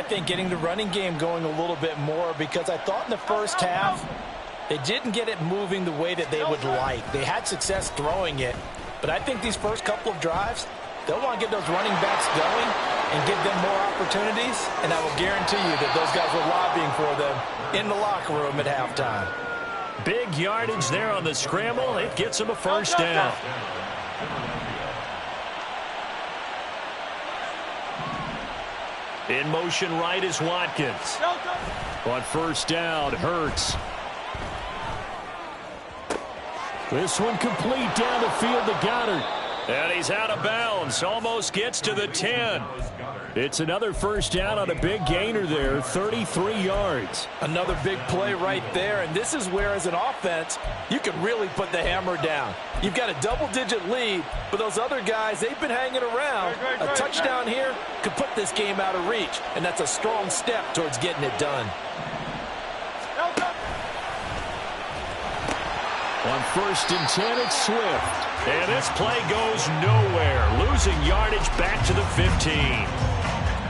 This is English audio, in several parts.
think getting the running game going a little bit more, because I thought in the first half they didn't get it moving the way that they would like. They had success throwing it, but I think these first couple of drives, they'll want to get those running backs going and give them more opportunities, and I will guarantee you that those guys were lobbying for them in the locker room at halftime. Big yardage there on the scramble. It gets them a first down. In motion right is Watkins. On first down, Hurts. This one complete down the field to Goddard. And he's out of bounds. Almost gets to the 10. It's another first down on a big gainer there, 33 yards. Another big play right there, and this is where, as an offense, you can really put the hammer down. You've got a double-digit lead, but those other guys, they've been hanging around. A touchdown here could put this game out of reach, and that's a strong step towards getting it done. On first and 10, it's Swift. And this play goes nowhere, losing yardage back to the 15.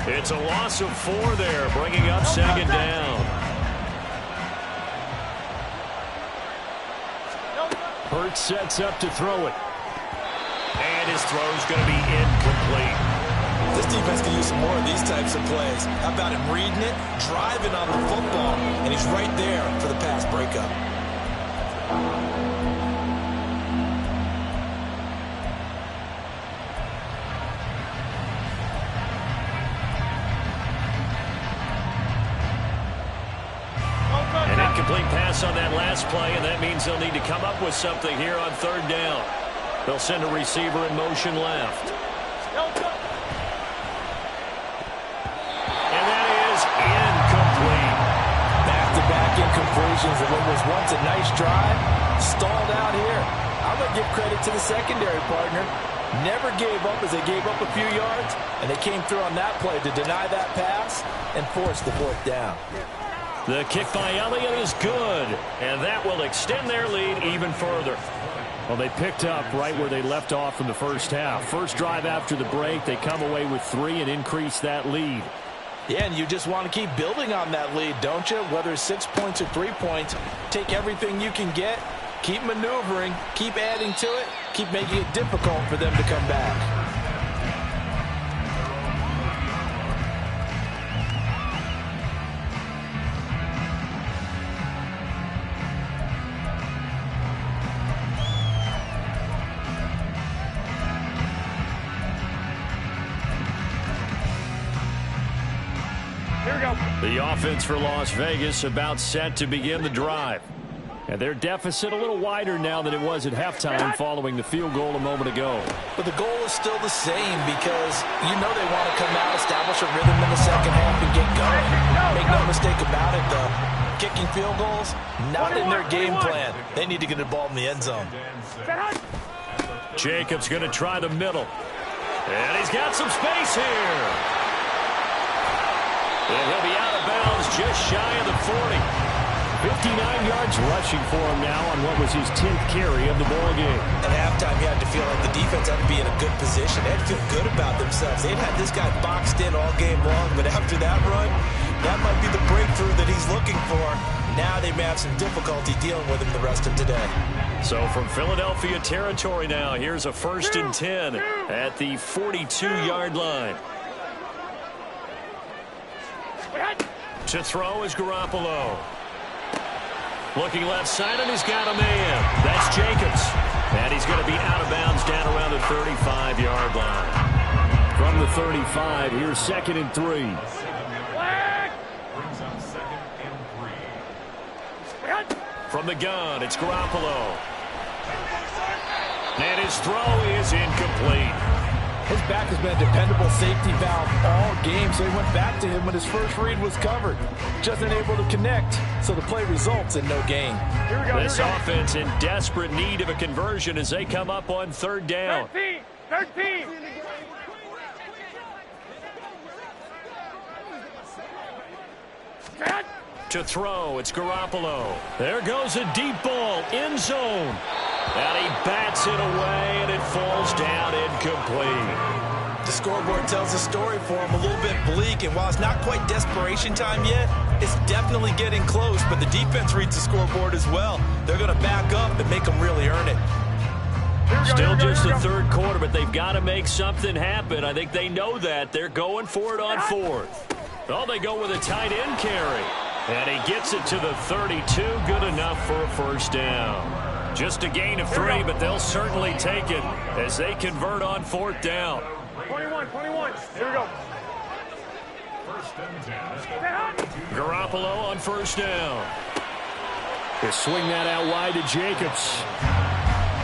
It's a loss of 4 there, bringing up second down. Hurts sets up to throw it. And his throw's going to be incomplete. This defense can use some more of these types of plays. How about him reading it, driving on the football, and he's right there for the pass breakup. Incomplete pass on that last play, and that means they'll need to come up with something here on third down. They'll send a receiver in motion left. And that is incomplete. Back-to-back incompletions, and what was once a nice drive stalled out here. I'm going to give credit to the secondary partner. Never gave up as they gave up a few yards, and they came through on that play to deny that pass and force the fourth down. The kick by Elliott is good, and that will extend their lead even further. Well, they picked up right where they left off in the first half. First drive after the break, they come away with 3 and increase that lead. Yeah, and you just want to keep building on that lead, don't you? Whether it's 6 points or 3 points, take everything you can get, keep maneuvering, keep adding to it, keep making it difficult for them to come back. The offense for Las Vegas about set to begin the drive. And their deficit a little wider now than it was at halftime following the field goal a moment ago. But the goal is still the same, because you know they want to come out, establish a rhythm in the second half, and get going. Make no mistake about it, though. Kicking field goals, not in their game plan. They need to get the ball in the end zone. Jacobs going to try the middle. And he's got some space here. And he'll be out of bounds just shy of the 40. 59 yards rushing for him now on what was his 10th carry of the ball game. At halftime, you had to feel like the defense had to be in a good position. They had to feel good about themselves. They'd had this guy boxed in all game long, but after that run, that might be the breakthrough that he's looking for. Now they may have some difficulty dealing with him the rest of today. So from Philadelphia territory now, here's a 1st and 10 at the 42-yard line. To throw is Garoppolo. Looking left side, and he's got a man. That's Jacobs. And he's going to be out of bounds down around the 35-yard line. From the 35, here's 2nd and 3. From the gun, it's Garoppolo. And his throw is incomplete. His back has been a dependable safety valve all game, so he went back to him when his first read was covered. Just unable to connect, so the play results in no gain. This offense in desperate need of a conversion as they come up on 3rd down. 13. To throw, it's Garoppolo. There goes a deep ball, end zone. And he bats it away, and it falls down incomplete. The scoreboard tells a story for him, a little bit bleak, and while it's not quite desperation time yet, it's definitely getting close, but the defense reads the scoreboard as well. They're going to back up and make them really earn it. Still just the third quarter, but they've got to make something happen. I think they know that. They're going for it on fourth. Oh, they go with a tight end carry. And he gets it to the 32. Good enough for a first down. Just a gain of 3, but they'll certainly take it as they convert on fourth down. 21. Here we go. Garoppolo on first down. They swing that out wide to Jacobs.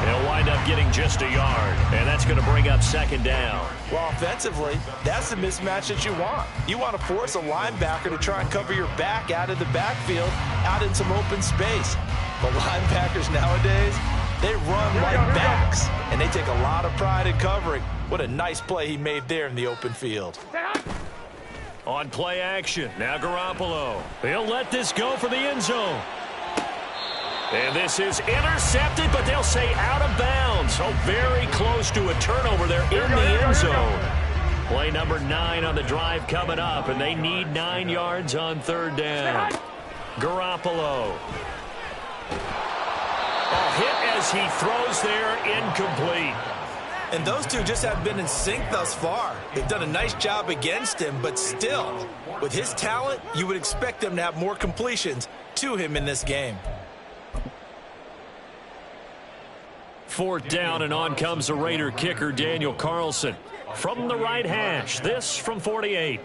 He'll wind up getting just a yard, and that's going to bring up second down. Well, offensively, that's the mismatch that you want. You want to force a linebacker to try and cover your back out of the backfield, out in some open space. But linebackers nowadays, they run like backs, and they take a lot of pride in covering. What a nice play he made there in the open field. On play action, now Garoppolo. He'll let this go for the end zone. And this is intercepted, but they'll say out of bounds. So very close to a turnover there in the end zone. Play number 9 on the drive coming up, and they need 9 yards on third down. Garoppolo. A hit as he throws there, incomplete. And those two just have been in sync thus far. They've done a nice job against him, but still, with his talent, you would expect them to have more completions to him in this game. Fourth down, and on comes the Raider kicker, Daniel Carlson. From the right hash, this from 48.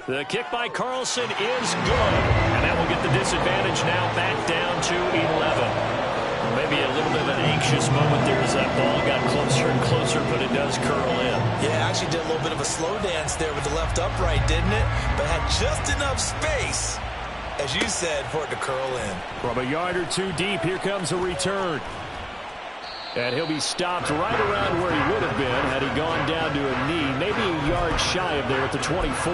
The kick by Carlson is good. And that will get the disadvantage now back down to 11. Maybe a little bit of an anxious moment there as that ball got closer and closer, but it does curl in. Yeah, actually did a little bit of a slow dance there with the left upright, didn't it? But had just enough space, as you said, for it to curl in. From a yard or two deep, here comes a return. And he'll be stopped right around where he would have been had he gone down to a knee, maybe a yard shy of there at the 24.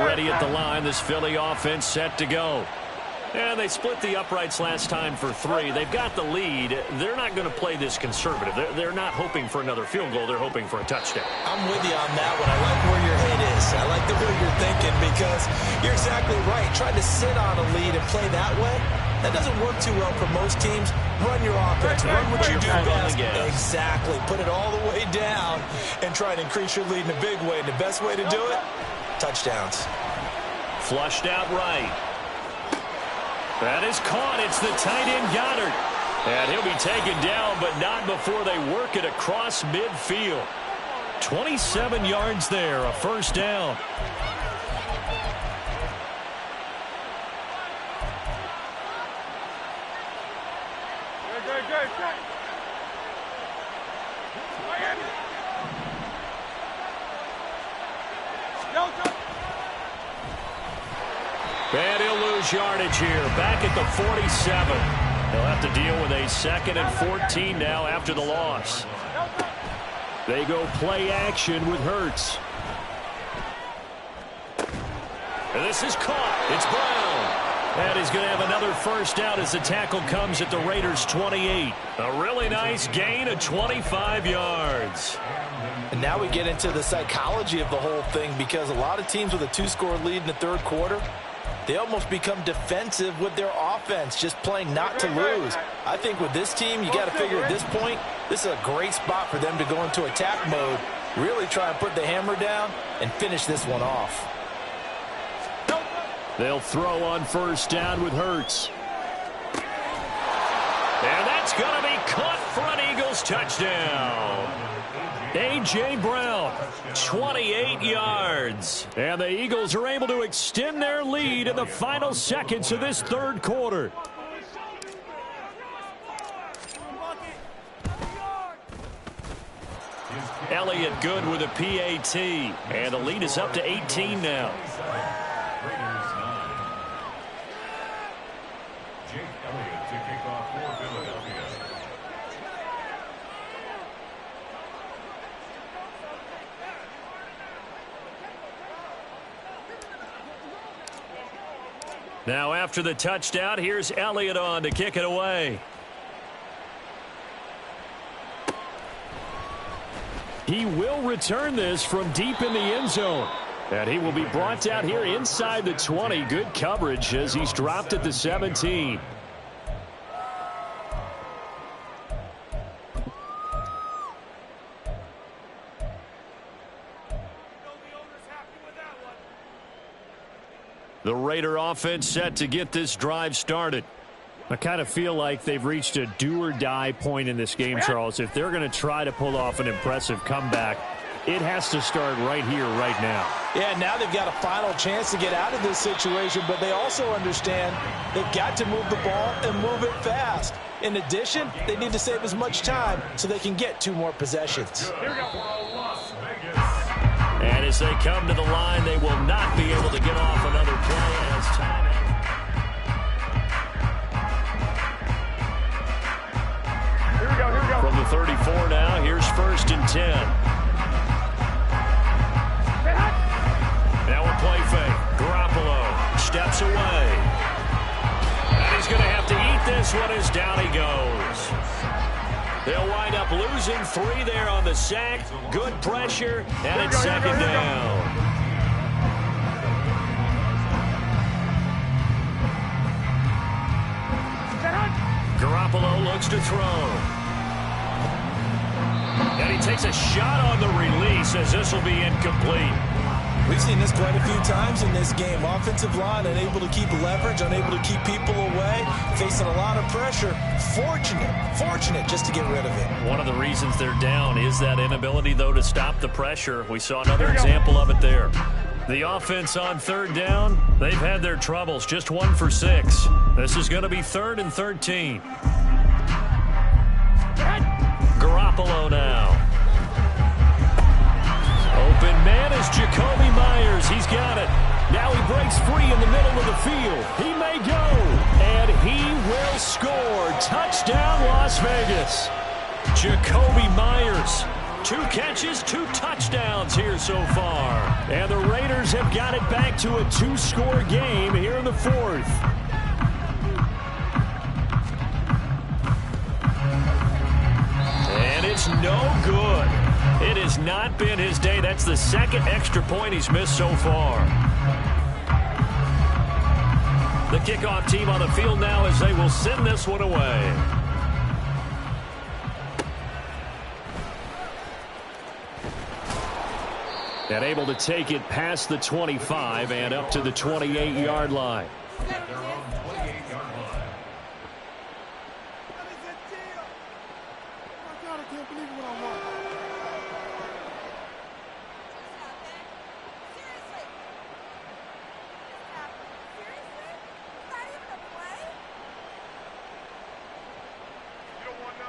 Already at the line, this Philly offense set to go. And they split the uprights last time for 3. They've got the lead. They're not going to play this conservative. They're not hoping for another field goal. They're hoping for a touchdown. I'm with you on that one. I like where your head is. I like the way you're thinking because you're exactly right. Trying to sit on a lead and play that way, that doesn't work too well for most teams. Run your offense. Run what you do best. Exactly. Put it all the way down and try and increase your lead in a big way. And the best way to do it, touchdowns. Flushed out right. That is caught. It's the tight end Goddard. And he'll be taken down, but not before they work it across midfield. 27 yards there, a first down. Good. And he'll lose yardage here. Back at the 47. They'll have to deal with a 2nd and 14 now after the loss. They go play action with Hurts. And this is caught. It's Brown. And he's going to have another first down as the tackle comes at the Raiders' 28. A really nice gain of 25 yards. And now we get into the psychology of the whole thing because a lot of teams with a 2-score lead in the third quarter, they almost become defensive with their offense, just playing not to lose. I think with this team, you got to figure at this point, this is a great spot for them to go into attack mode, really try and put the hammer down and finish this one off. They'll throw on first down with Hurts. And that's going to be caught for an Eagles touchdown. A.J. Brown, 28 yards. And the Eagles are able to extend their lead in the final seconds of this third quarter. Elliott good with a PAT. And the lead is up to 18 now. Now after the touchdown, here's Elliott on to kick it away. He will return this from deep in the end zone. And he will be brought down here inside the 20. Good coverage as he's dropped at the 17. The Raider offense set to get this drive started. I kind of feel like they've reached a do-or-die point in this game, Charles. If they're going to try to pull off an impressive comeback, it has to start right here, right now. Yeah, now they've got a final chance to get out of this situation, but they also understand they've got to move the ball and move it fast. In addition, they need to save as much time so they can get 2 more possessions. Here we go. And as they come to the line, they will not be able to get off another play as time. Here we go. From the 34 now, here's 1st and 10. Now a play fake. Garoppolo steps away. And he's going to have to eat this one as down he goes. They'll wind up losing 3 there on the sack. Good pressure, and it's 2nd down. Garoppolo looks to throw. And he takes a shot on the release as this will be incomplete. We've seen this quite a few times in this game. Offensive line unable to keep leverage, unable to keep people away, facing a lot of pressure. Fortunate just to get rid of it. One of the reasons they're down is that inability, though, to stop the pressure. We saw another example of it there. The offense on 3rd down, they've had their troubles. Just 1 for 6. This is going to be 3rd and 13. Garoppolo now. Open man is Jacoby Myers. He's got it. Now he breaks free in the middle of the field. He may go. And he will score. Touchdown, Las Vegas. Jacoby Myers. 2 catches, 2 touchdowns here so far. And the Raiders have got it back to a 2-score game here in the 4th. And it's no good. It has not been his day. That's the 2nd extra point he's missed so far. The kickoff team on the field now as they will send this one away. And able to take it past the 25 and up to the 28-yard line.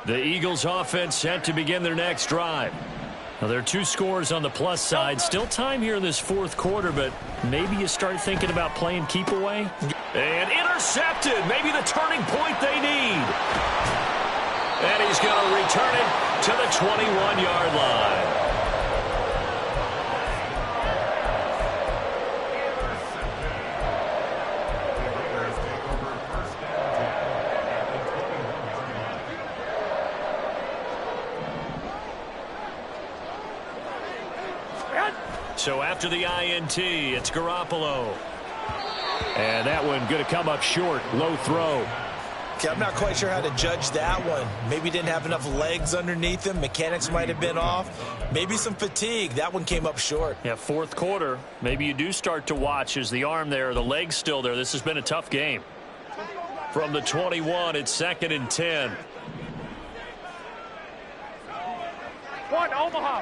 The Eagles offense set to begin their next drive. Now, there are 2 scores on the plus side. Still time here in this 4th quarter, but maybe you start thinking about playing keep away. And intercepted. Maybe the turning point they need. And he's going to return it to the 21-yard line. So after the INT, it's Garoppolo. And that one going to come up short. Low throw. Okay, I'm not quite sure how to judge that one. Maybe didn't have enough legs underneath him. Mechanics might have been off. Maybe some fatigue. That one came up short. Yeah, 4th quarter. Maybe you do start to watch as the arm there, the leg's still there. This has been a tough game. From the 21, it's 2nd and 10. 1, Omaha.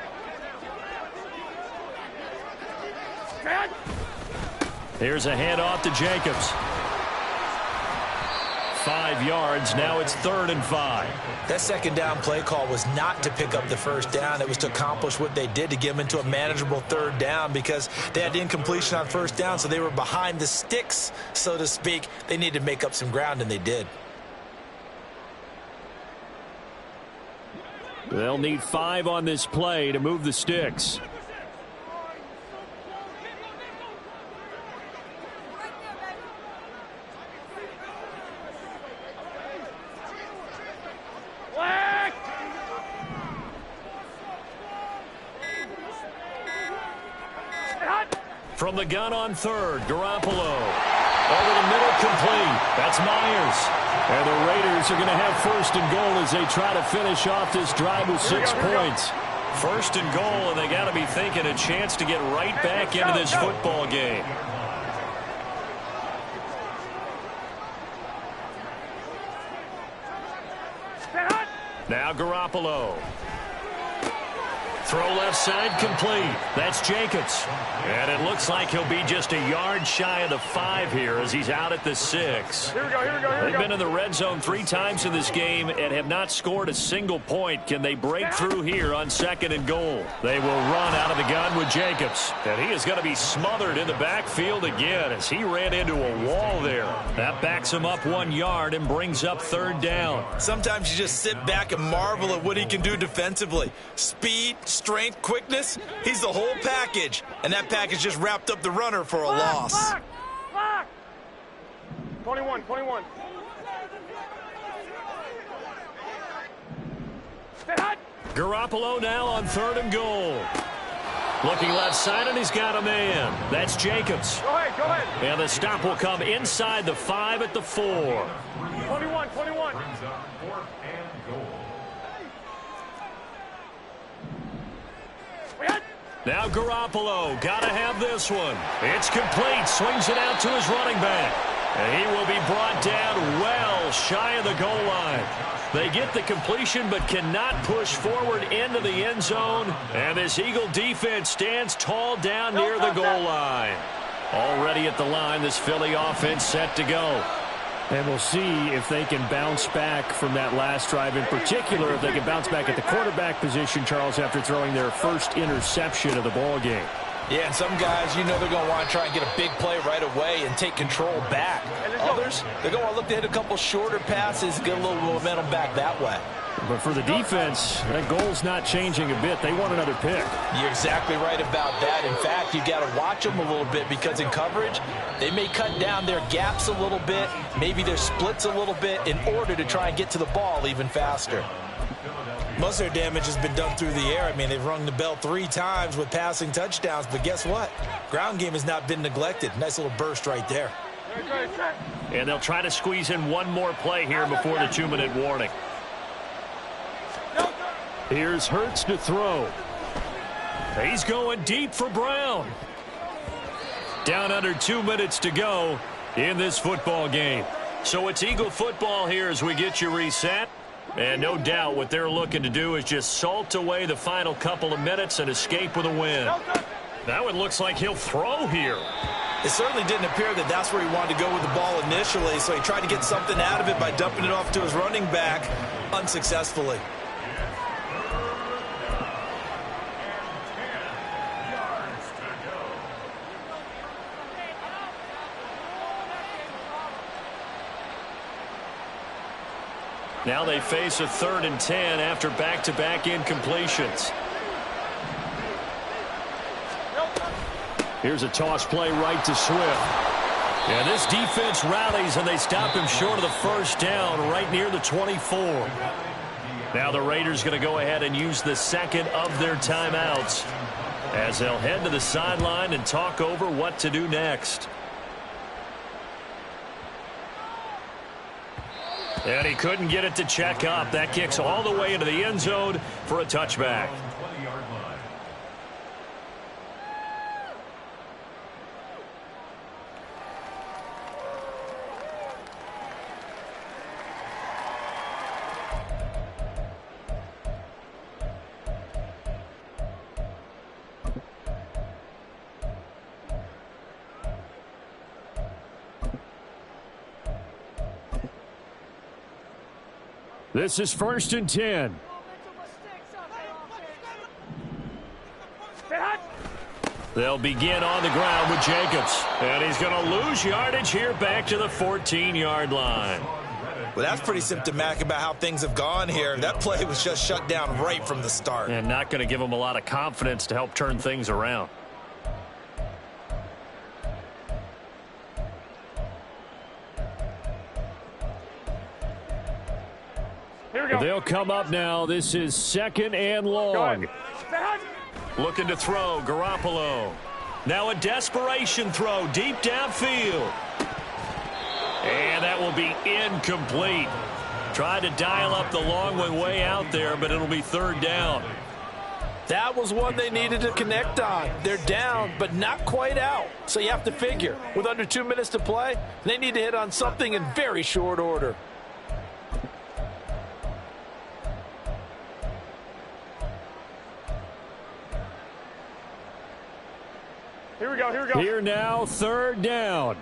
Here's a handoff to Jacobs. 5 yards. Now it's 3rd and 5. That 2nd down play call was not to pick up the 1st down. It was to accomplish what they did to get them into a manageable 3rd down because they had incompletion on 1st down, so they were behind the sticks, so to speak. They needed to make up some ground, and they did. They'll need 5 on this play to move the sticks. From the gun on third, Garoppolo. Over the middle, complete. That's Myers. And the Raiders are going to have first and goal as they try to finish off this drive with 6 points. First and goal, and they got to be thinking a chance to get right back into this football game. Now Garoppolo. Throw left side, complete. That's Jacobs. And it looks like he'll be just a yard shy of the 5 here as he's out at the 6. Here we go, here we go, here we go. They've been in the red zone 3 times in this game and have not scored a single point. Can they break through here on second and goal? They will run out of the gun with Jacobs. And he is going to be smothered in the backfield again as he ran into a wall there. That backs him up 1 yard and brings up third down. Sometimes you just sit back and marvel at what he can do defensively. Speed, strength, quickness, he's the whole package. And that package just wrapped up the runner for a loss. Block. 21. Stay hot. Garoppolo now on third and goal. Looking left side, and he's got a man. That's Jacobs. Go ahead. And the stop will come inside the 5 at the 4. 21. Now Garoppolo, got to have this one. It's complete, swings it out to his running back. And he will be brought down well shy of the goal line. They get the completion but cannot push forward into the end zone. And this Eagle defense stands tall down near the goal line. Already at the line, this Philly offense set to go. And we'll see if they can bounce back from that last drive. In particular, if they can bounce back at the quarterback position, Charles, after throwing their first interception of the ball game. Yeah, and some guys, you know they're going to want to try and get a big play right away and take control back. Others, they're going to look to hit a couple shorter passes, get a little momentum back that way. But for the defense, that goal's not changing a bit. They want another pick. You're exactly right about that. In fact, you got to watch them a little bit because in coverage, they may cut down their gaps a little bit, maybe their splits a little bit in order to try and get to the ball even faster. Most of their damage has been done through the air. I mean, they've rung the bell 3 times with passing touchdowns, but guess what? Ground game has not been neglected. Nice little burst right there. And they'll try to squeeze in one more play here before the 2-minute warning. Here's Hurts to throw. He's going deep for Brown. Down under 2 minutes to go in this football game. So it's Eagle football here as we get you reset. And no doubt what they're looking to do is just salt away the final couple of minutes and escape with a win. That one looks like he'll throw here. It certainly didn't appear that that's where he wanted to go with the ball initially, so he tried to get something out of it by dumping it off to his running back unsuccessfully. Now they face a 3rd and 10 after back-to-back incompletions. Here's a toss play right to Swift. And this defense rallies, and they stop him short of the first down right near the 24. Now the Raiders going to go ahead and use the second of their timeouts as they'll head to the sideline and talk over what to do next. And he couldn't get it to check up. That kicks all the way into the end zone for a touchback. This is 1st and 10. They'll begin on the ground with Jacobs. And he's going to lose yardage here back to the 14-yard line. Well, that's pretty symptomatic about how things have gone here. That play was just shut down right from the start. And not going to give him a lot of confidence to help turn things around. They'll come up now. This is 2nd and long. Looking to throw, Garoppolo. Now a desperation throw deep downfield. And that will be incomplete. Tried to dial up the long one way out there, but it'll be third down. That was one they needed to connect on. They're down, but not quite out. So you have to figure, with under 2 minutes to play, they need to hit on something in very short order. Here we go, here we go. Here now, third down.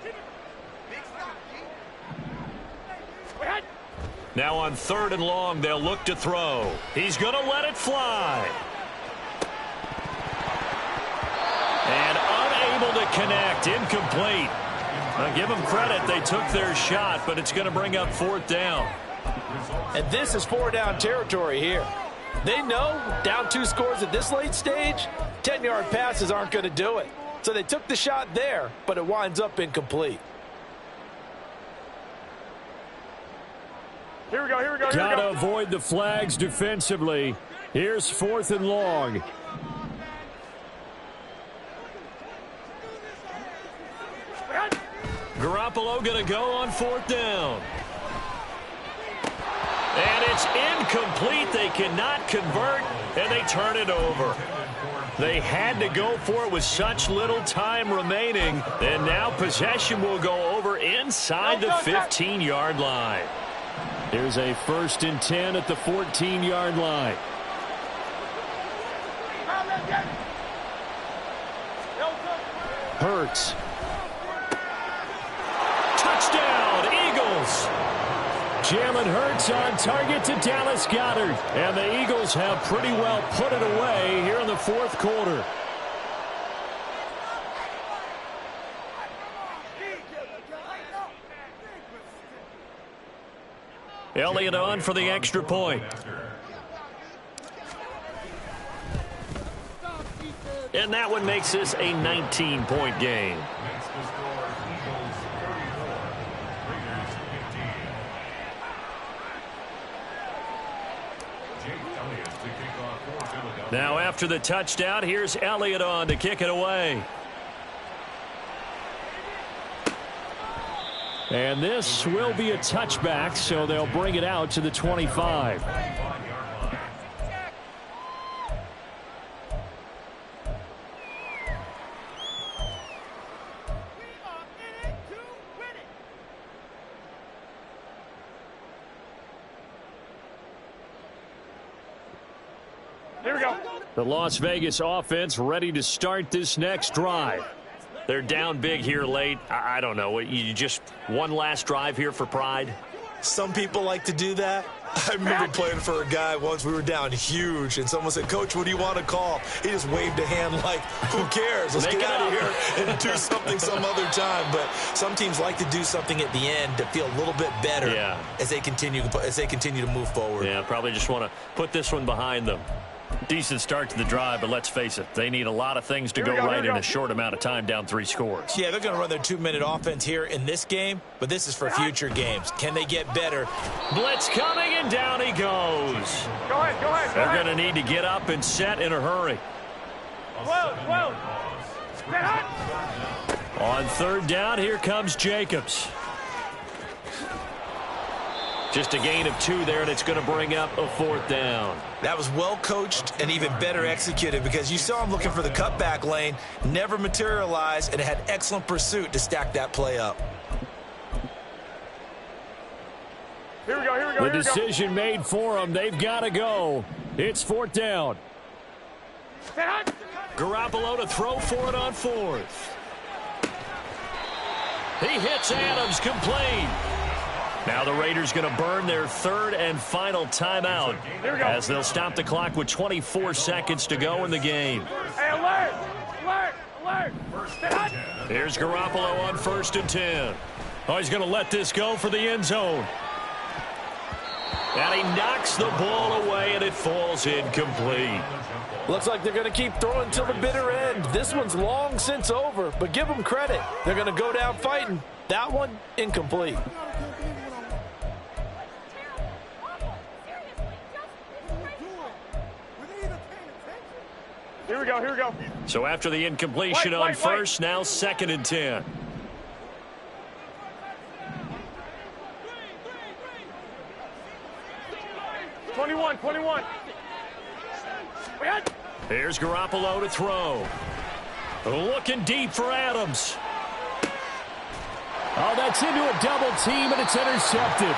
Now on third and long, they'll look to throw. He's going to let it fly. And unable to connect, incomplete. Now give them credit, they took their shot, but it's going to bring up fourth down. And this is 4-down territory here. They know down 2 scores at this late stage, 10-yard passes aren't going to do it. So they took the shot there, but it winds up incomplete. Here we go, here we go, here we Got to go. avoid the flags defensively. Here's fourth and long. Garoppolo going to go on fourth down. And it's incomplete. They cannot convert, and they turn it over. They had to go for it with such little time remaining, and now possession will go over inside the 15-yard line. Here's a 1st and 10 at the 14-yard line. Hurts. Touchdown, Eagles. Jalen Hurts on target to Dallas Goedert. And the Eagles have pretty well put it away here in the fourth quarter. Elliott on for the extra point. And that one makes this a 19-point game. Now after the touchdown, here's Elliott on to kick it away. And this will be a touchback, so they'll bring it out to the 25. Here we go. The Las Vegas offense ready to start this next drive. They're down big here late. I don't know. You just one last drive here for pride? Some people like to do that. I remember playing for a guy once. We were down huge, and someone said, "Coach, what do you want to call?" He just waved a hand like, who cares? Let's get out of here and do something some other time. But some teams like to do something at the end to feel a little bit better as they continue to move forward. Yeah, probably just want to put this one behind them. Decent start to the drive, but let's face it, they need a lot of things to go right in a short amount of time, down 3 scores. Yeah, they're going to run their 2-minute offense here in this game, but this is for future games. Can they get better? Blitz coming, and down he goes. Go ahead, go ahead. They're going to need to get up and set in a hurry. Well. On third down, here comes Jacobs. Just a gain of 2 there, and it's going to bring up a fourth down. That was well coached and even better executed, because you saw him looking for the cutback lane, never materialized, and had excellent pursuit to stack that play up. Here we go. The decision made for them. They've got to go. It's fourth down. Garoppolo to throw for it on fourth. He hits Adams, complete. Now the Raiders going to burn their 3rd and final timeout as they'll stop the clock with 24 seconds to go in the game. Hey, alert! Here's Garoppolo on 1st and 10. Oh, he's going to let this go for the end zone. And he knocks the ball away, and it falls incomplete. Looks like they're going to keep throwing till the bitter end. This one's long since over, but give them credit. They're going to go down fighting. That one, incomplete. Here we go, here we go. So after the incompletion on first, now 2nd and 10. Twenty-one. Here's Garoppolo to throw. Looking deep for Adams. Oh, that's into a double team, and it's intercepted.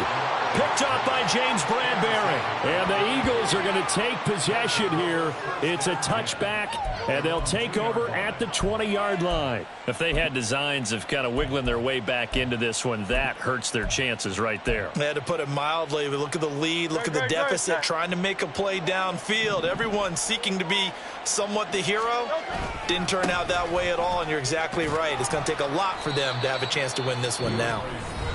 Picked up by James Bradbury. And the Eagles are going to take possession here. It's a touchback, and they'll take over at the 20-yard line. If they had designs of kind of wiggling their way back into this one, that hurts their chances right there. They had to put it mildly. Look at the lead, look at the deficit, trying to make a play downfield. Everyone seeking to be somewhat the hero. Didn't turn out that way at all, and you're exactly right. It's going to take a lot for them to have a chance to win this one now.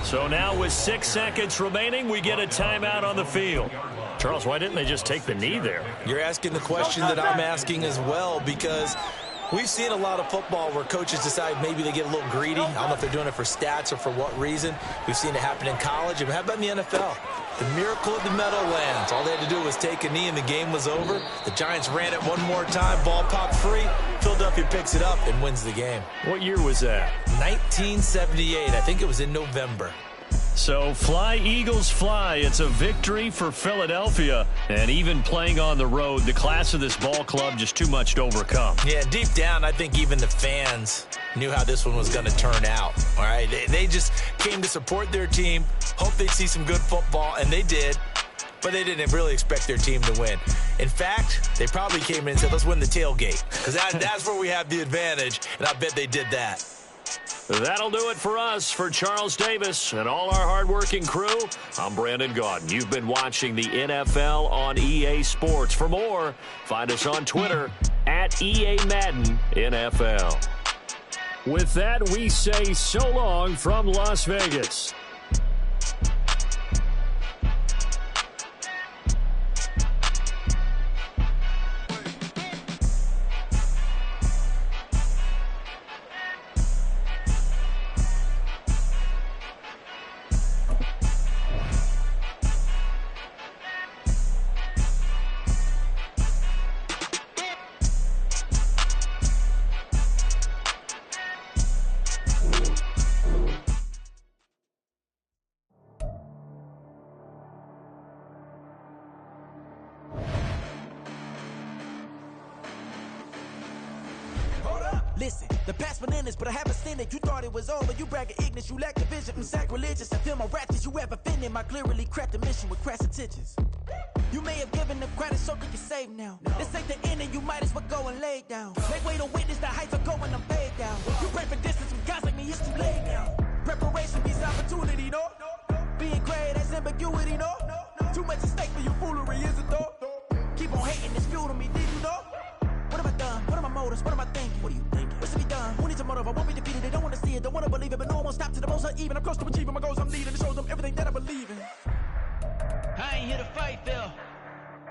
So now with 6 seconds remaining, we get a timeout on the field. Charles, why didn't they just take the knee there? You're asking the question that I'm asking as well, because we've seen a lot of football where coaches decide maybe they get a little greedy. I don't know if they're doing it for stats or for what reason. We've seen it happen in college. And how about in the NFL? The miracle of the Meadowlands. All they had to do was take a knee and the game was over. The Giants ran it one more time. Ball popped free. Philadelphia picks it up and wins the game. What year was that? 1978. I think it was in November. So fly, Eagles, fly. It's a victory for Philadelphia. And even playing on the road, the class of this ball club just too much to overcome. Yeah, deep down, I think even the fans knew how this one was going to turn out. All right, they just came to support their team, hope they'd see some good football, and they did. But they didn't really expect their team to win. In fact, they probably came in and said, let's win the tailgate, because that's where we have the advantage, and I bet they did that. That'll do it for us. For Charles Davis and all our hardworking crew, I'm Brandon Gaudin. You've been watching the NFL on EA Sports. For more, find us on Twitter at EA Madden NFL. With that, we say so long from Las Vegas. Listen, the past bananas, but I haven't seen it. You thought it was over, you bragging ignorance, you lack the vision. Sacrilegious, I feel my wrath. Did you ever offended my clearly crafted mission with crass intentions? You may have given them credit so you can save now. This ain't the end and you might as well go and lay down. Make way to witness the heights are going, I'm paid down. You pray for distance from guys like me, it's too late now. Preparation means opportunity, no? Being great, that's ambiguity, no? Too much at stake for your foolery, is it though? Keep on hating, it's fuel to me, did you know? What have I done? What are my motives? What am I thinking? What are you thinking? What's to be done? Who needs a motive? I won't be defeated. They don't want to see it, don't want to believe it, but no one will stop to the most uneven. I'm close to achieving my goals. I'm needing to show them everything that I believe in. I ain't here to fight, Phil.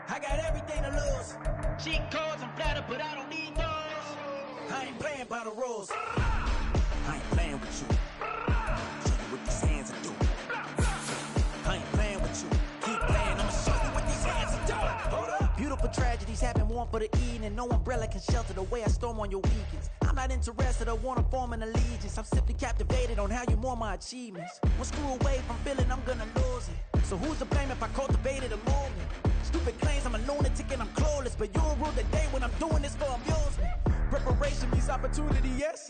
I got everything to lose. Cheat codes and flatter, but I don't need those. I ain't playing by the rules. I ain't playing with you. Show you what these hands are doing. I ain't playing with you. Keep playing, I'ma show you what these hands are doing. Hold up. Beautiful tragedies happen, one for the eating, and no umbrella can shelter the way I storm on your weekends. I'm not interested, I wanna form an allegiance. I'm simply captivated on how you more my achievements. One screw away from feeling I'm gonna lose it. So who's to blame if I cultivated a movement? Stupid claims I'm a lunatic and I'm clueless, but you'll rule the day when I'm doing this for amusement. Preparation means opportunity, yes.